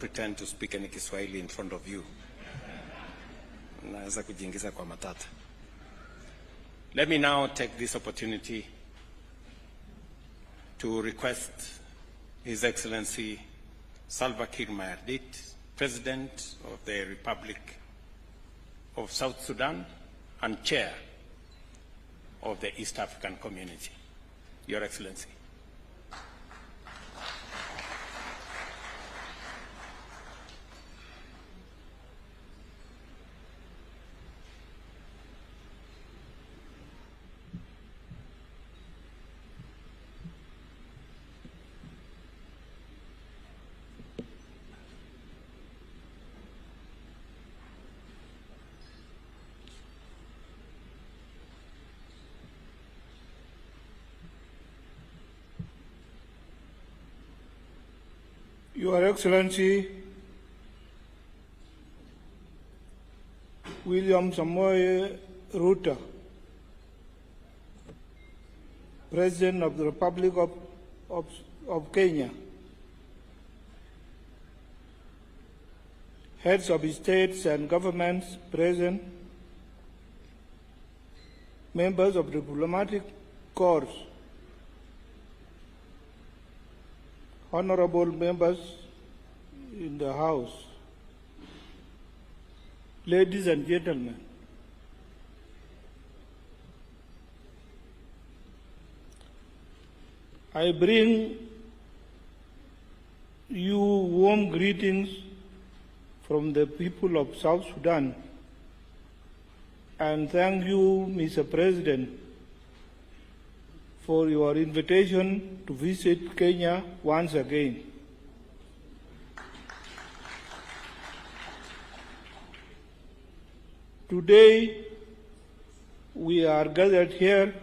Pretend to speak any Kiswahili in front of you. Naweza kujiingiza kwa matata. Let me now take this opportunity to request His Excellency Salva Kiir Mayardit, President of the Republic of South Sudan and Chair of the East African Community. Your Excellency. Your Excellency, William Samoei Ruto, President of the Republic of Kenya, heads of states and governments present, members of diplomatic corps, honorable members in the House, ladies and gentlemen, I bring you warm greetings from the people of South Sudan and thank you, Mr. President, for your invitation to visit Kenya once again. Today, we are gathered here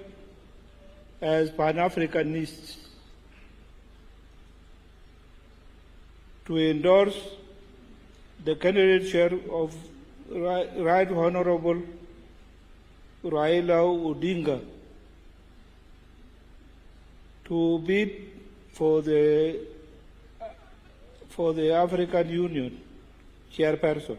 as Pan-Africanists to endorse the candidature of Right Honorable Raila Odinga to bid for the African Union chairperson.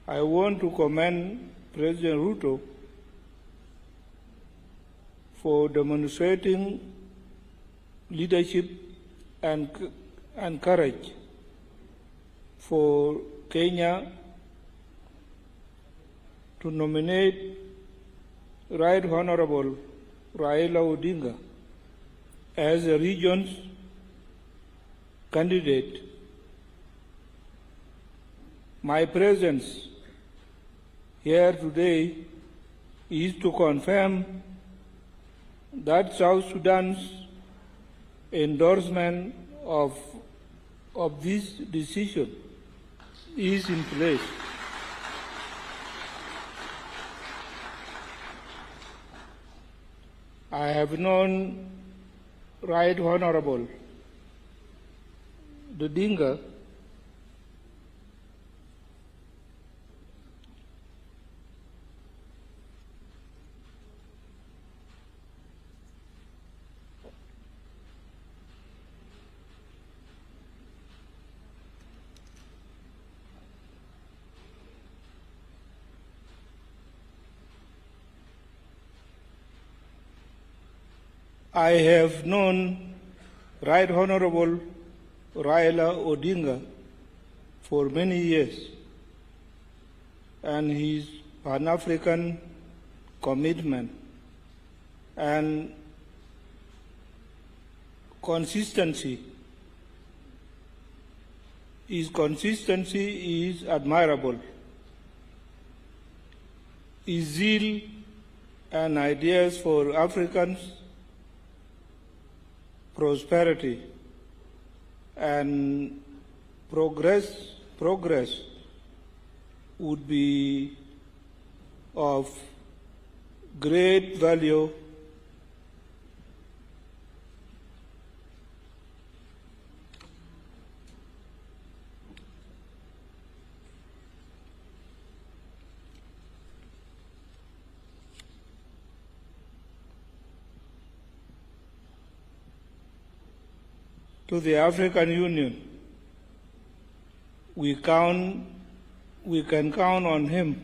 I want to commend President Ruto for demonstrating leadership and courage for Kenya to nominate Right Honorable Raila Odinga as the region's candidate. My presence here today is to confirm that South Sudan's endorsement of this decision is in place. I have known Right Honorable Odinga I have known Right Honorable Raila Odinga for many years, and his Pan-African commitment and consistency. His consistency is admirable. His zeal and ideas for Africans' prosperity and progress would be of great value to the African Union. We can count on him.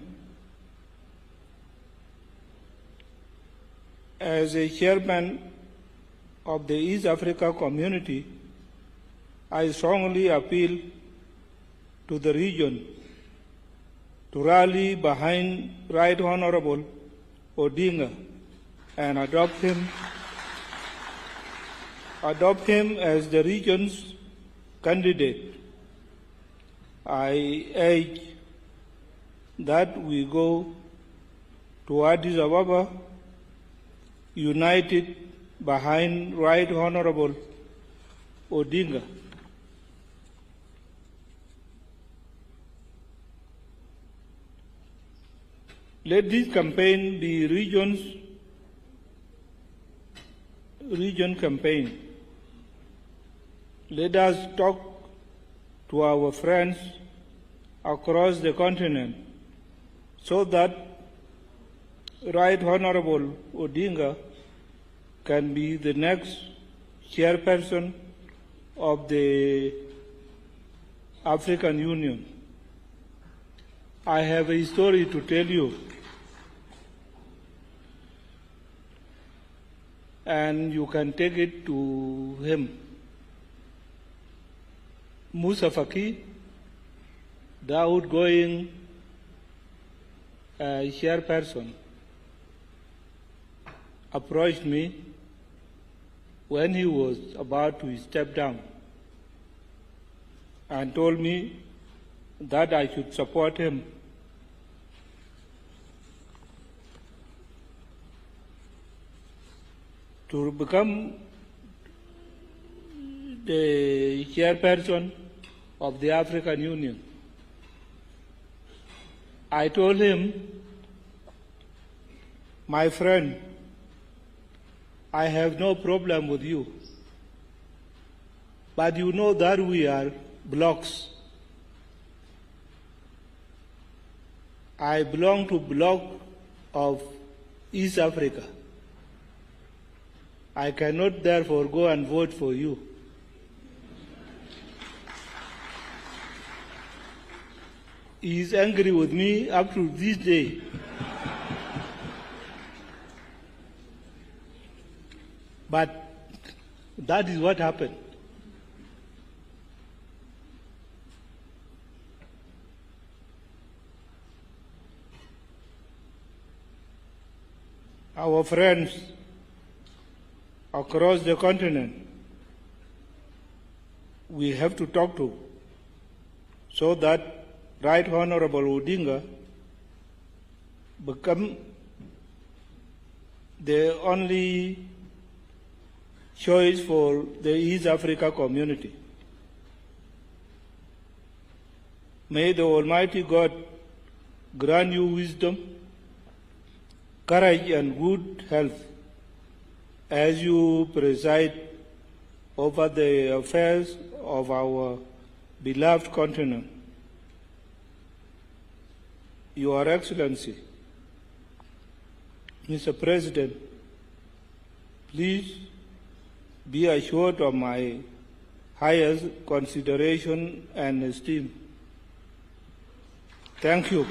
As a chairman of the East Africa community, I strongly appeal to the region to rally behind Right Honorable Odinga and adopt him as the region's candidate. I urge that we go to Addis Ababa united behind Right Honorable Odinga. Let this campaign be region campaign. Let us talk to our friends across the continent so that Right Honorable Odinga can be the next chairperson of the African Union. I have a story to tell you, and you can take it to him. Musa Faki, the outgoing chairperson, approached me when he was about to step down and told me that I should support him. To become the chairperson of the African Union. I told him, my friend, I have no problem with you, but you know that we are blocs. I belong to bloc of East Africa. I cannot therefore go and vote for you. He is angry with me up to this day. But that is what happened. Our friends across the continent, we have to talk to so that Right Honorable Odinga become the only choice for the East Africa community. May the Almighty God grant you wisdom, courage, and good health as you preside over the affairs of our beloved continent. Your Excellency, Mr. President, please be assured of my highest consideration and esteem. Thank you.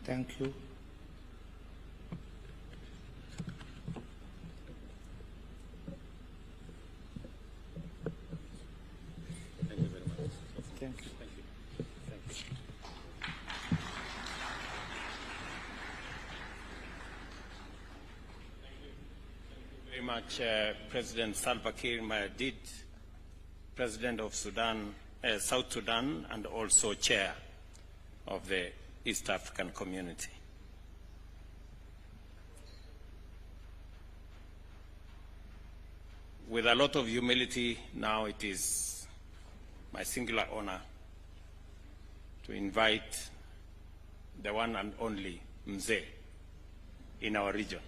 Thank you. Thank you very much. Thank you. Thank you. Thank you. Thank you very much, President Salva Kiir Mayardit, President of Sudan, South Sudan, and also Chair of the East African Community. With a lot of humility, now it is my singular honor to invite the one and only Mzee in our region,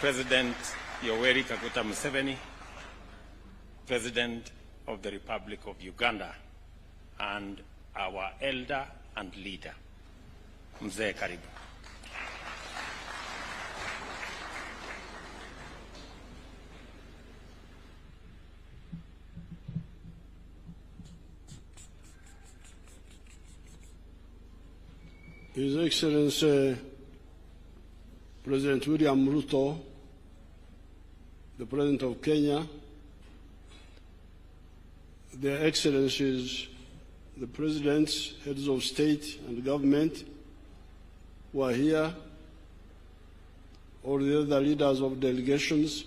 President Yoweri Kaguta Museveni, President of the Republic of Uganda and our elder and leader. Mzee, karibu. His Excellency President William Ruto, the President of Kenya, Their Excellencies, the Presidents, Heads of State and Government who are here, all the other leaders of delegations,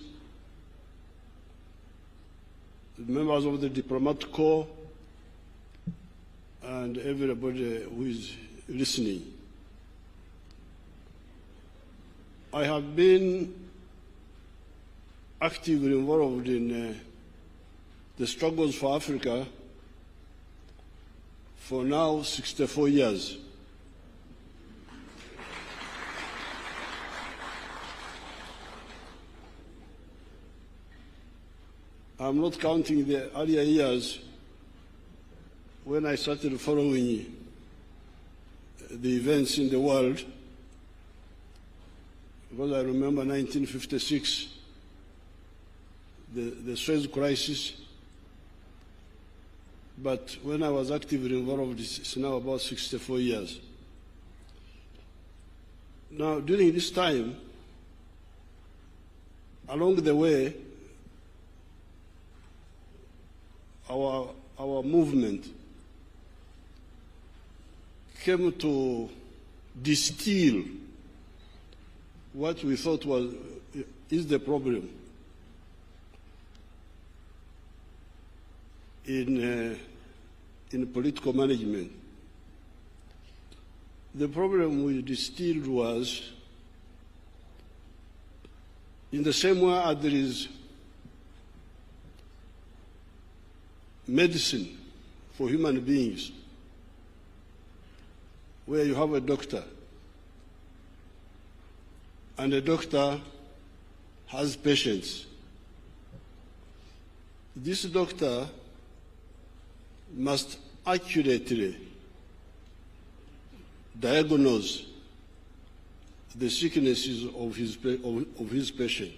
the members of the diplomatic corps, and everybody who is listening. I have been actively involved in the struggles for Africa for now 64 years. I'm not counting the earlier years when I started following the events in the world, because I remember 1956, the Suez crisis. But when I was actively involved, it's now about 64 years. Now, during this time, along the way, our movement came to distill what we thought is the problem in political management. The problem we distilled was, in the same way as there is medicine for human beings, where you have a doctor, and the doctor has patients. This doctor must accurately diagnose the sicknesses of his patient.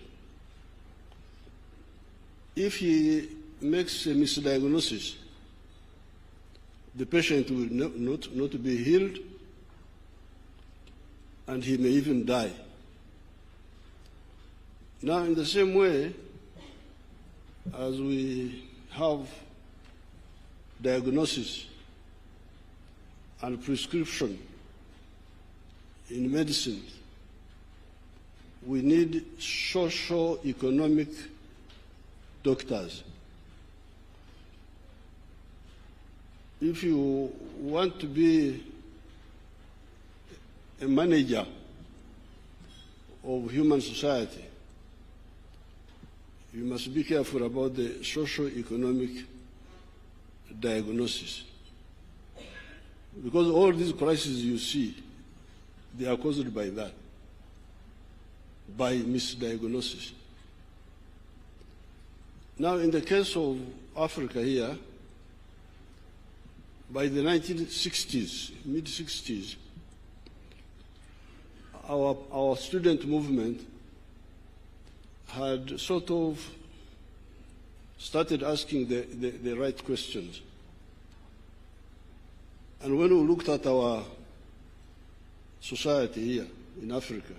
If he makes a misdiagnosis, the patient will not be healed, and he may even die. Now, in the same way, as we have diagnosis and prescription in medicine, we need socio-economic doctors. If you want to be a manager of human society, you must be careful about the socio-economic diagnosis. Because all these crises you see, they are caused by that, by misdiagnosis. Now, in the case of Africa here, by the 1960s, mid-60s, our student movement had sort of started asking the right questions. And when we looked at our society here in Africa,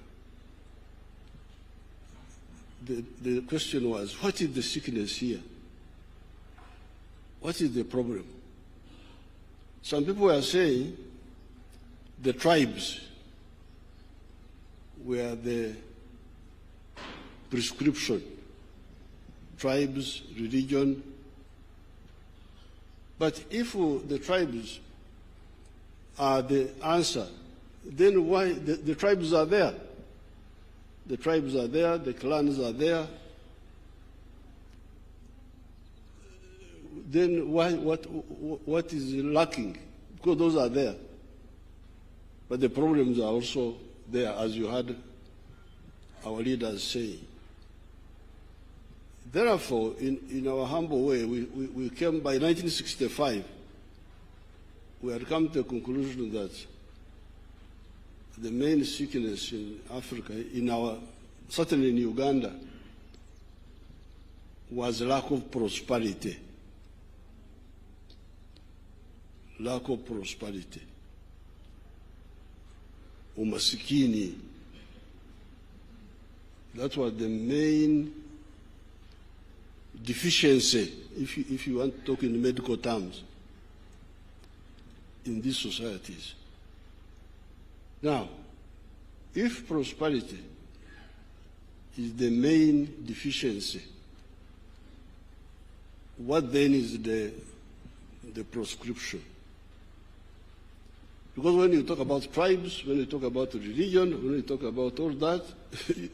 the question was, what is the sickness here? What is the problem? Some people were saying the tribes were the prescription, tribes, religion. But if the tribes are the answer, then why the tribes are there? The tribes are there, the clans are there. Then why? What is lacking? Because those are there. But the problems are also there, as you heard our leaders say. Therefore, in our humble way, we came by 1965, we had come to the conclusion that the main sickness in Africa, certainly in Uganda, was lack of prosperity. Lack of prosperity. Umasikini. That was the main deficiency, if you want to talk in medical terms, in these societies. Now, if prosperity is the main deficiency, what then is the prescription? Because when you talk about tribes, when you talk about religion, when you talk about all that,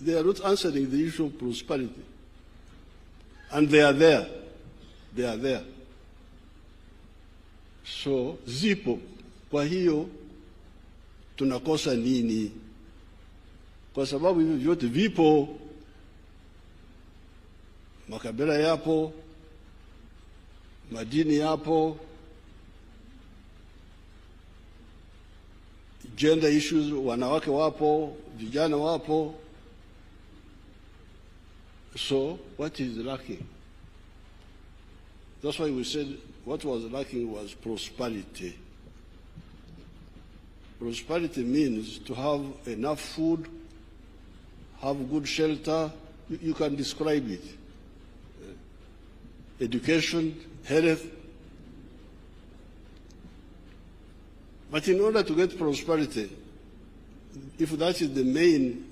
they are not answering the issue of prosperity. And they are there. They are there. So, zipo. Kwa hiyo, tunakosa nini? Kwa sababu hivi vyote vipo. Makabila yapo. Madini yapo. Gender issues, wanawake wapo. Vijana wapo. So, what is lacking? That's why we said what was lacking was prosperity. Prosperity means to have enough food, have good shelter, you can describe it. Education, health. But in order to get prosperity, if that is the main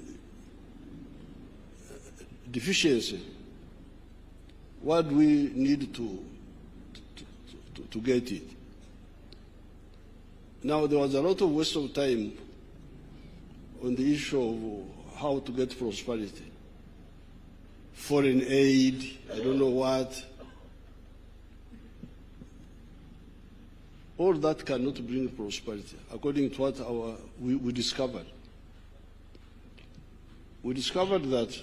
deficiency, what do we need to get it? Now, there was a lot of waste of time on the issue of how to get prosperity. Foreign aid, I don't know what. All that cannot bring prosperity, according to what we discovered. We discovered that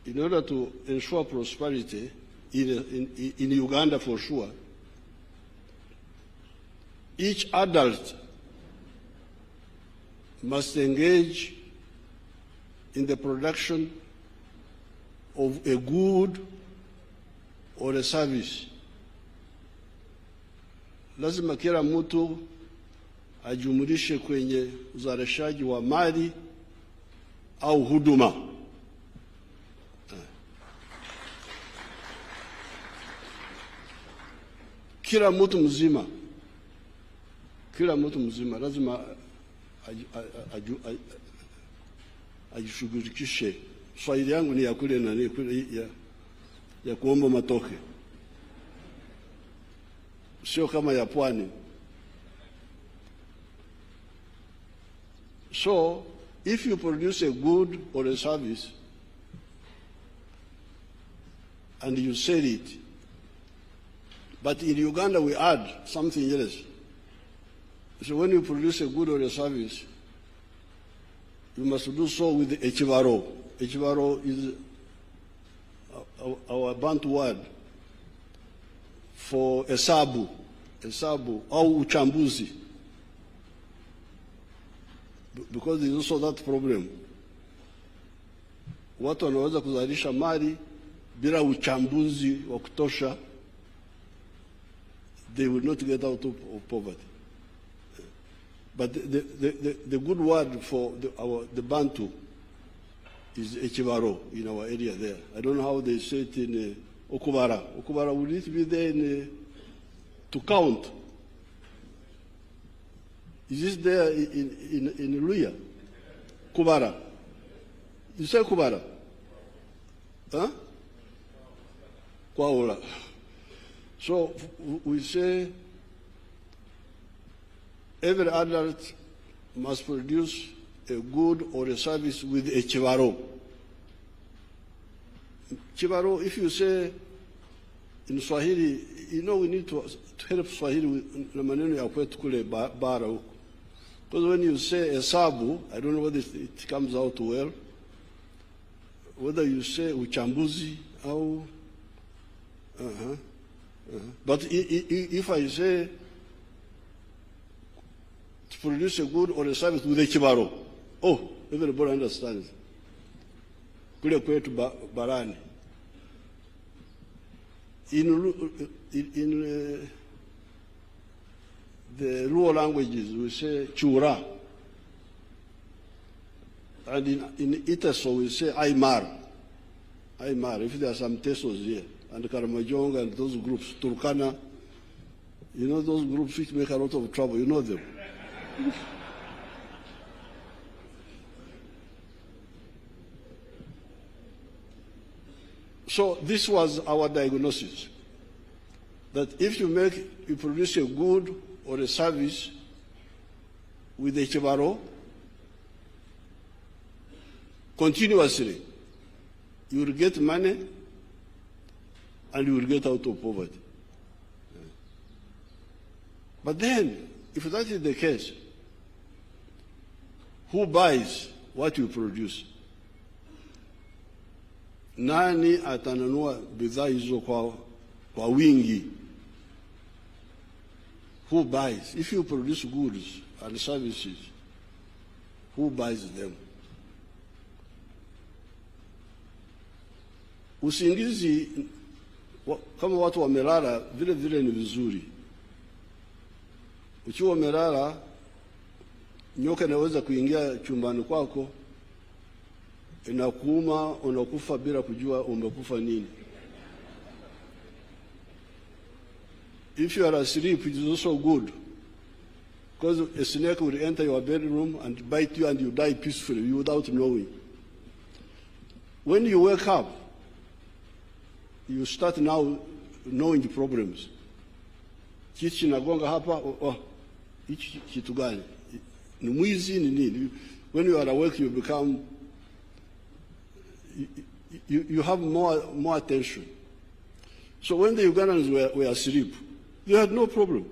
in order to ensure prosperity, in Uganda for sure, each adult must engage in the production of a good or a service. Lazima kila mtu ajumulishe kwenye uzalishaji wa mali au huduma. Kila mtu mzima lazima ajishughulikishe. Swahili yangu ni ya kule na kule ya kuomba matoke, sio kama ya pwani. So, if you produce a good or a service and you sell it, but in Uganda we add something else. So when you produce a good or a service, you must do so with echivaro. Echivaro is our Bantu word for hesabu au uchambuzi. Because there is also that problem. Watu wanaweza kuzalisha mali bila uchambuzi wa kutosha, they will not get out of poverty. But the good word for the Bantu is echivaro in our area there. I don't know how they say it in Okubara. Okubara, will it be there to count? Is this there in Luya? Kubara. You say Kubara? Huh? Kwaula. So we say every adult must produce a good or a service with a chivaro. Chivaro, if you say in Swahili, you know we need to help Swahili with maneno ya kwetu kule bara huko. Because when you say hesabu, I don't know whether it comes out well. whether you say uchambuzi au but if I say to produce a good or a service with a kibaro, oh, everybody understands. Kule kwetu barani. In the rural languages, we say chura. And in Itaso, we say Aymar. Aymar, if there are some Tesos here. And Karamajong and those groups, Turkana, you know those groups which make a lot of trouble, you know them. So this was our diagnosis, that if you produce a good or a service with a chibaro continuously, you will get money and you will get out of poverty. But then, if that is the case, who buys what you produce? Nani atanunua bidhaa hizo kwa wingi? Who buys? If you produce goods and services, who buys them? Usingizi kama watu wamelala vile vile ni vizuri. Ukiwa umelala, nyoka inaweza kuingia chumbani kwako, inakuuma, unakufa bila kujua umekufa nini. If you are asleep, it is also good, because a snake will enter your bedroom and bite you and you die peacefully without knowing. When you wake up, you start now knowing the problems. Kichi nagonga hapa, hichi kitu gani? Ni mwizi ni nini? When you are awake, you become, you have more attention. So when the Ugandans were asleep, they had no problem.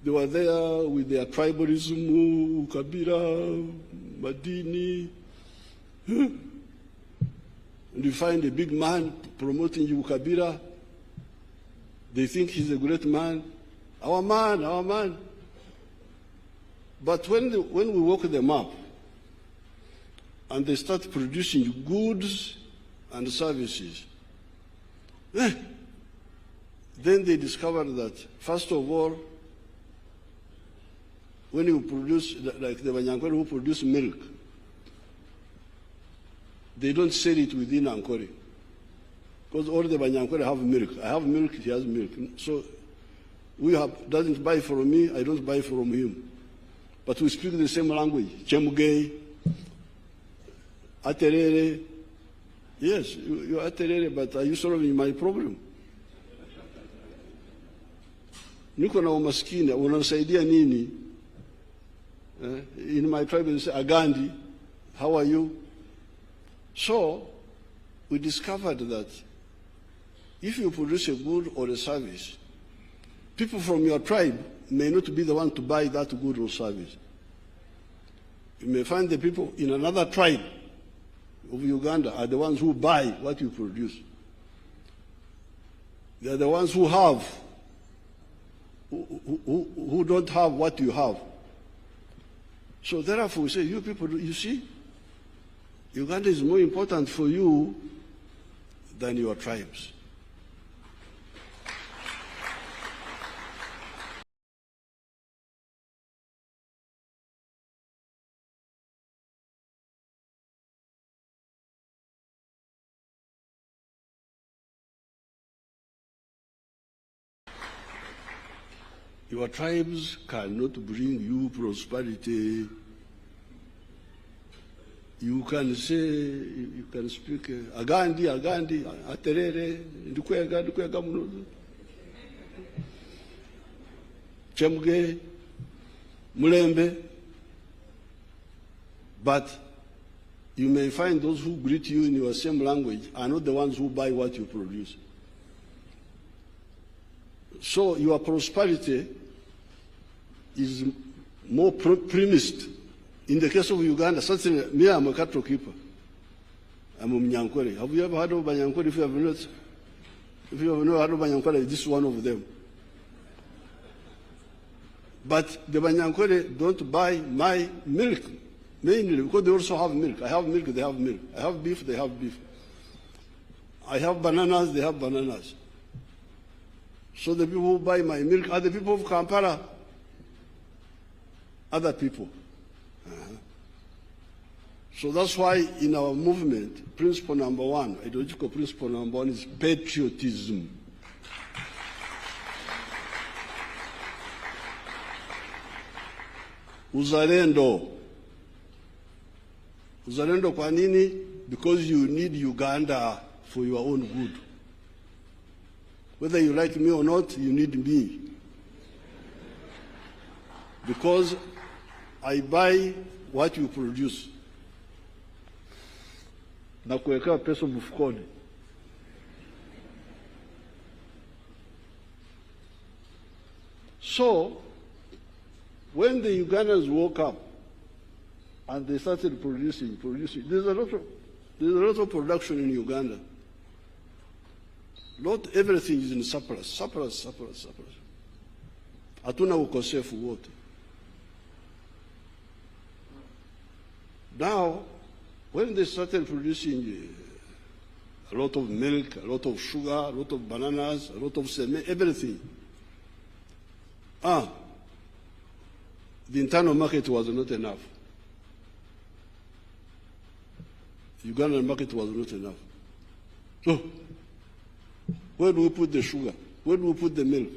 They were there with their tribalism, Kabila, Madini. And you find a big man promoting Kabila. They think he's a great man. Our man, our man. But when we woke them up and they start producing goods and services, then they discovered that, first of all, when you produce, like the Banyankore who produce milk, they don't sell it within Ankore. Because all the Banyankore have milk. I have milk, he has milk. So doesn't buy from me, I don't buy from him. But we speak the same language. Chemugei, Aterere. Yes, you're Aterere, but are you solving my problem? Niko na umaskini, unasaidia nini? In my tribe, they say, Agandi, how are you? So, we discovered that if you produce a good or a service, people from your tribe may not be the one to buy that good or service. You may find the people in another tribe of Uganda are the ones who buy what you produce. They are the ones who have, who don't have what you have. So therefore we say, you people, you see, Uganda is more important for you than your tribes. Your tribes cannot bring you prosperity. You can say, you can speak Agandi, Aterere, Ndukwega Munozo, Chemge, Mulembe, but you may find those who greet you in your same language are not the ones who buy what you produce. So your prosperity is more premised. In the case of Uganda, certainly me, I'm a cattle keeper. I'm a Munyankore. Have you ever heard of Banyankore? If you have not heard of Banyankore, this is one of them. But the Banyankore don't buy my milk, mainly because they also have milk. I have milk, they have milk. I have beef, they have beef. I have bananas, they have bananas. So the people who buy my milk are the people of Kampala, other people. So that's why in our movement, principle number one, ideological principle number one is patriotism. Uzalendo. Uzalendo kwa nini? Because you need Uganda for your own good. Whether you like me or not, you need me. Because I buy what you produce. Na kuweka pesa mfukoni. So, when the Ugandans woke up and they started producing, there's a lot of production in Uganda. Not everything is in surplus. Hatuna ukosefu wote. Now, when they started producing a lot of milk, a lot of sugar, a lot of bananas, a lot of cement, everything, the internal market was not enough. The Ugandan market was not enough. So, where do we put the sugar? Where do we put the milk?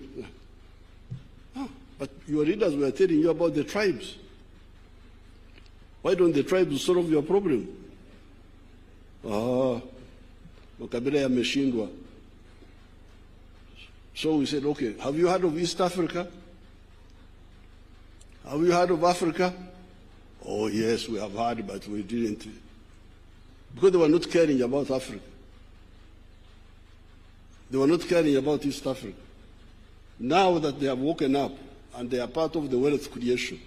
But your leaders were telling you about the tribes. Why don't the tribes solve your problem? Makabila yameshindwa. So we said, okay, have you heard of East Africa? Have you heard of Africa? Oh yes, we have heard, but we didn't. Because they were not caring about Africa. They were not caring about East Africa. Now that they have woken up and they are part of the wealth creation,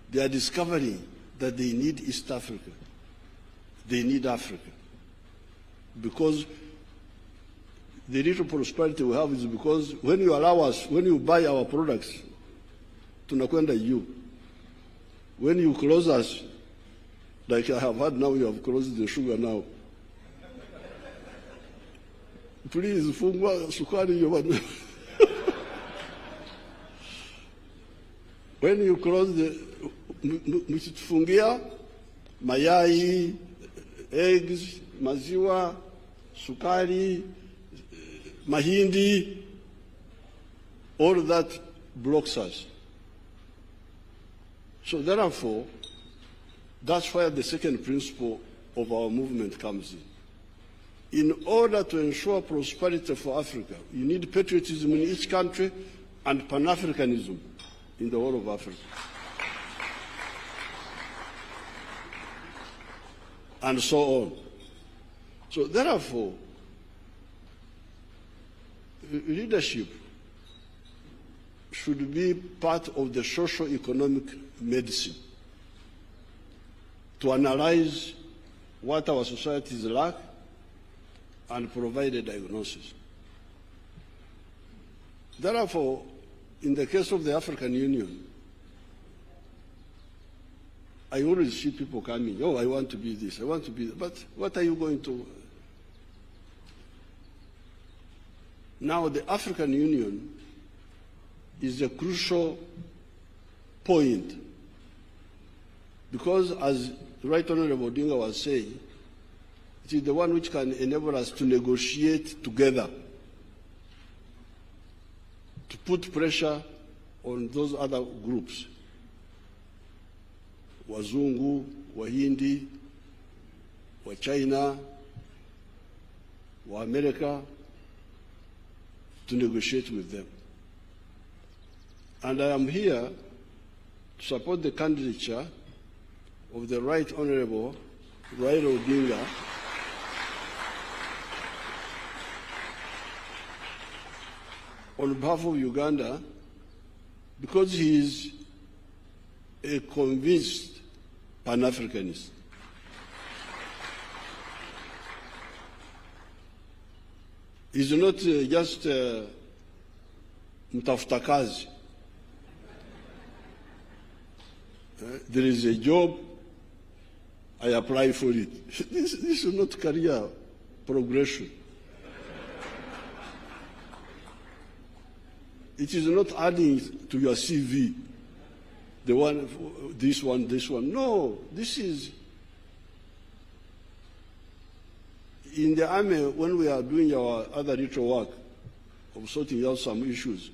they are discovering that they need East Africa. They need Africa. Because the little prosperity we have is because when you allow us, when you buy our products, tunakwenda you. When you close us, like I have heard now, you have closed the sugar now. Please, fungwa sukari yo. When you close the, msitufungia mayai, eggs, maziwa, sukari, mahindi, all that blocks us. So therefore, that's where the second principle of our movement comes in. In order to ensure prosperity for Africa, you need patriotism in each country and Pan-Africanism in the whole of Africa. And so on. So therefore, leadership should be part of the socio-economic medicine to analyze what our societies lack and provide a diagnosis. Therefore, in the case of the African Union, I always see people coming, oh, I want to be this, I want to be that. But what are you going to? Now, the African Union is a crucial point because, as the Right Honorable Odinga was saying, it is the one which can enable us to negotiate together, to put pressure on those other groups, Wazungu, Wahindi, wa China, wa America, to negotiate with them. And I am here to support the candidature of the Right Honorable Raila Odinga on behalf of Uganda because he is a convinced Pan-Africanist. is not just mtafuta kazi. There is a job, I apply for it. This is not career progression. It is not adding to your CV, this one. No, this is, in the army, when we are doing our other little work of sorting out some issues,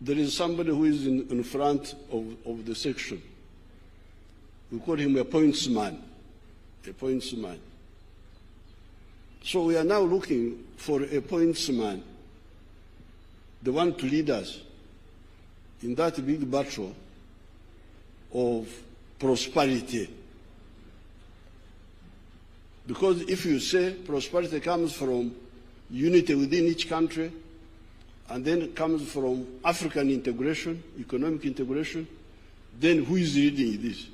there is somebody who is in front of the section. We call him a pointsman. A pointsman. So we are now looking for a pointsman, the one to lead us in that big battle of prosperity. Because if you say prosperity comes from unity within each country, and then it comes from African integration, economic integration, then who is leading this?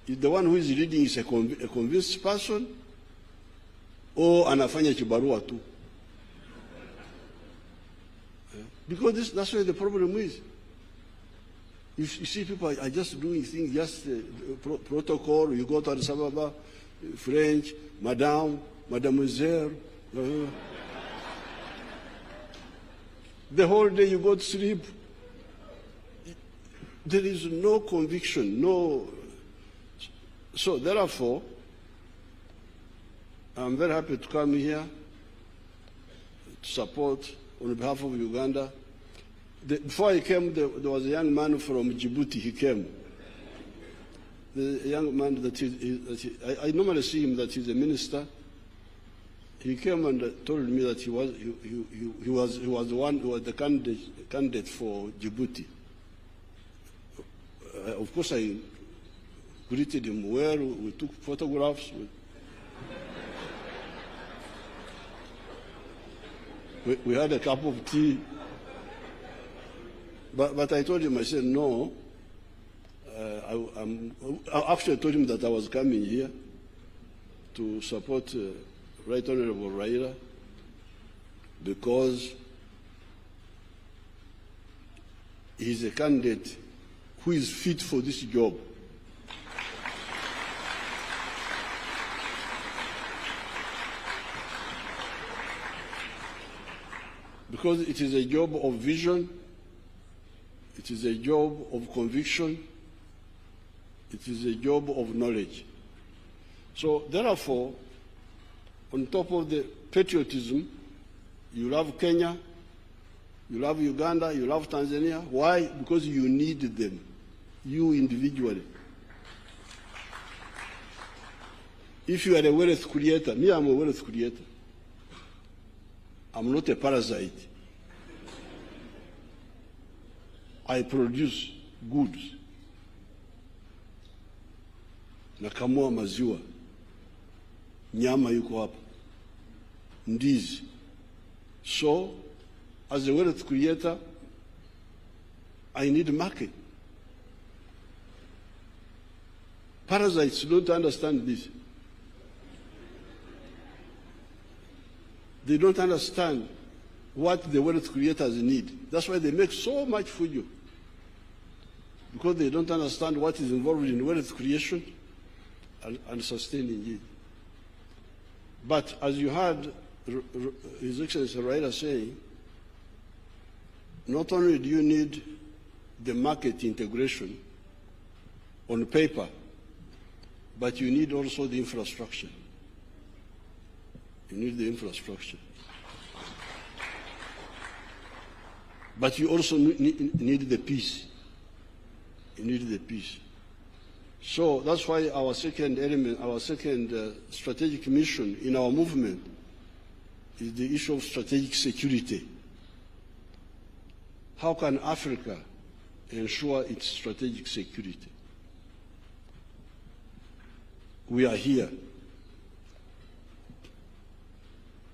Is the one who is leading is a convinced person, or anafanya kibarua tu? Because that's where the problem is. You see, people are just doing things, just protocol. You go to Addis Ababa, French, madame, mademoiselle. The whole day you go to sleep. There is no conviction, no. So therefore, I'm very happy to come here to support on behalf of Uganda. Before I came, there was a young man from Djibouti. He came. The young man I normally see him that he's a minister. He came and told me that he was the one who was the candidate for Djibouti. Of course, I greeted him well. We took photographs. We had a cup of tea. But I told him, I said, no. I actually told him that I was coming here to support Right Honorable Raila because he's a candidate who is fit for this job. Because it is a job of vision, it is a job of conviction, it is a job of knowledge. So therefore, on top of the patriotism, you love Kenya, you love Uganda, you love Tanzania. Why? Because you need them, you individually. If you are a wealth creator, me, I'm a wealth creator. I'm not a parasite. I produce goods. Nakamua maziwa. Nyama yuko hapa. Ndizi. So, as a wealth creator, I need a market. Parasites don't understand this. They don't understand what the wealth creators need. That's why they make so much for you. Because they don't understand what is involved in wealth creation and sustaining it. But as you heard His Excellency Raila saying, not only do you need the market integration on paper, but you need also the infrastructure. You need the infrastructure. But you also need the peace. You need the peace. So that's why our second element, our second strategic mission in our movement is the issue of strategic security. How can Africa ensure its strategic security? We are here.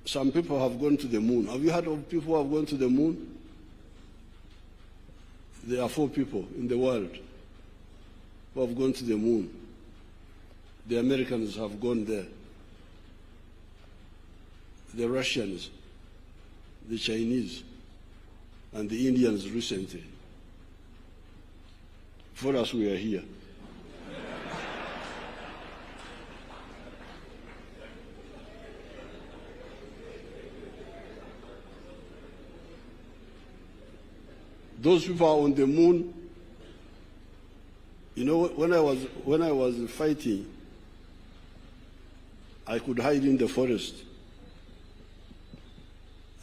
Some people have gone to the moon. Have you heard of people who have gone to the moon? There are 4 people in the world who have gone to the moon. The Americans have gone there. the Russians, the Chinese, and the Indians recently. For us, we are here. Those people are on the moon. You know, when I was fighting, I could hide in the forest.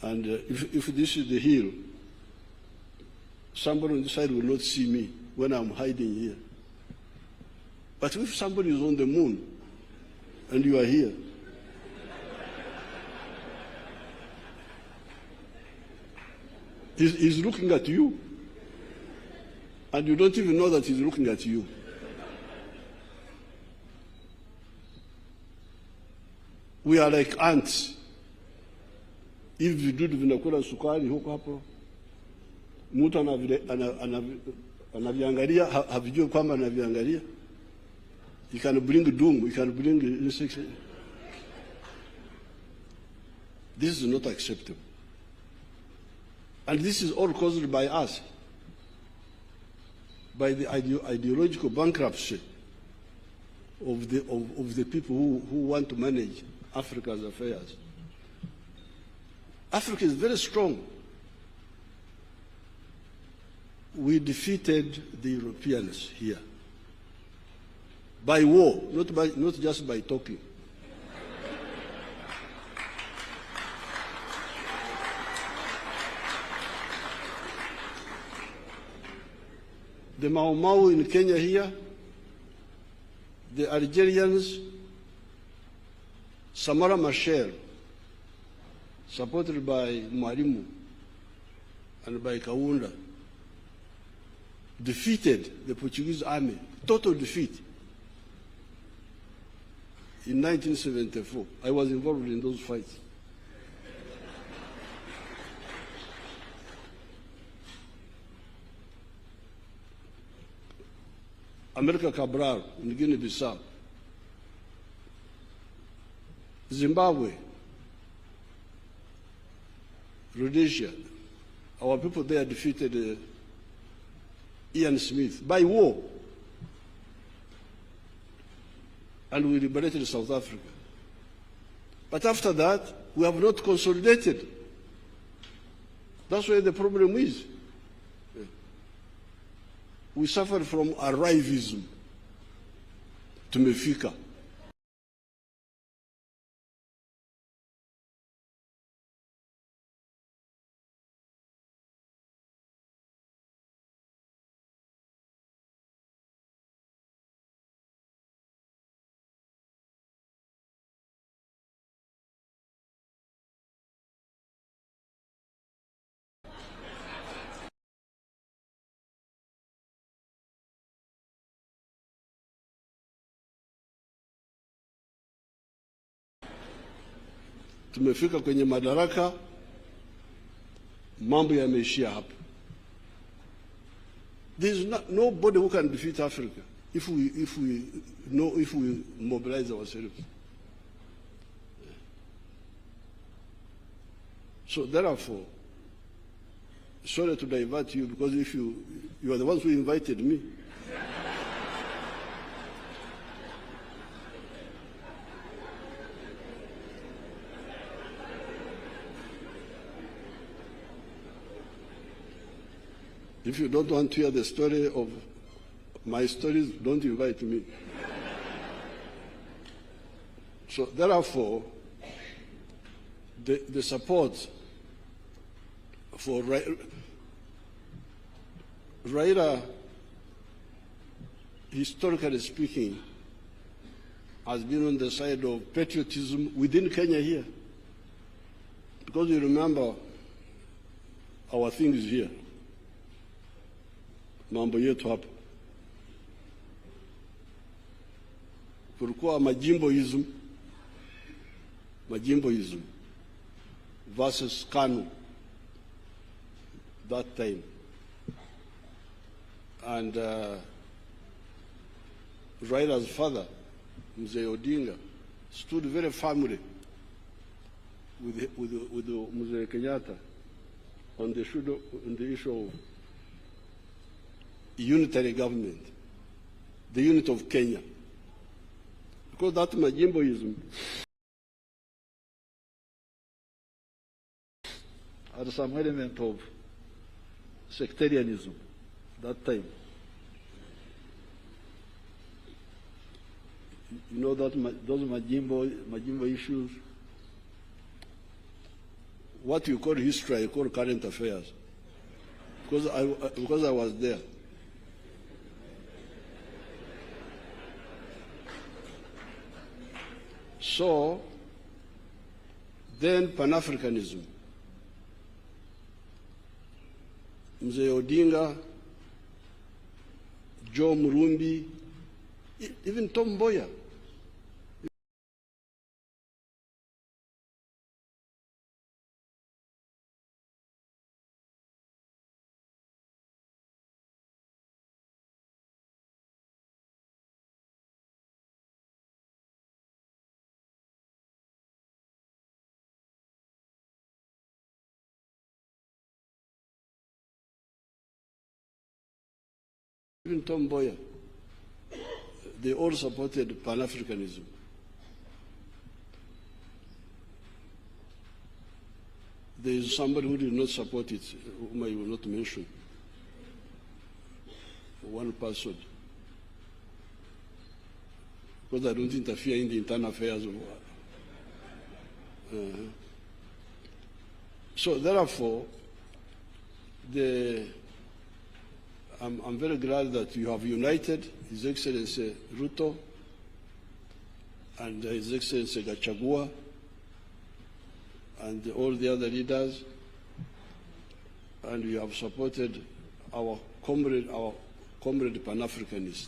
And if this is the hill, somebody on the side will not see me when I'm hiding here. But if somebody is on the moon and you are here, he's looking at you, and you don't even know that he's looking at you. We are like ants. Hivi vidudu vinakula sukari huko hapo. Mtu anaviangalia, havijui kwamba anaviangalia. You can bring doom, you can bring insects. This is not acceptable. And this is all caused by us, by the ideological bankruptcy of the people who want to manage Africa's affairs. Africa is very strong. We defeated the Europeans here by war, not just by talking. The Mau Mau in Kenya here, the Algerians, Samara Machel, supported by Mwalimu and by Kaunda, defeated the Portuguese army, total defeat, in 1974. I was involved in those fights. America Cabral in Guinea-Bissau, Zimbabwe, Rhodesia, our people there defeated Ian Smith by war, and we liberated South Africa. But after that, we have not consolidated. That's where the problem is. We suffer from arrivism, tumefika. Tumefika kwenye madaraka, mambo yameishia hapa. There is nobody who can defeat Africa if we mobilize ourselves. So therefore, sorry to divert you, because if you are the ones who invited me. If you don't want to hear the story of my stories, don't invite me. So therefore, the support for Raila, historically speaking, has been on the side of patriotism within Kenya here. Because you remember, our thing is here. Mambo yetu hapa. Kulikuwa majimboism versus KANU that time. And Raila's father, Mzee Odinga, stood very firmly with Mzee Kenyatta on the issue of unitary government, the unit of Kenya. Because that majimboism had some element of sectarianism that time. You know that those majimbo issues, what you call history, I call current affairs, because I was there. So then Pan-Africanism. Mzee Odinga, Joe Murumbi, even Tom Mboya. Even Tom Mboya, they all supported Pan-Africanism. There is somebody who did not support it, whom I will not mention. One person. Because I don't interfere in the internal affairs of So therefore, I'm very glad that you have united His Excellency Ruto and His Excellency Gachagua and all the other leaders, and you have supported our comrade Pan-Africanist.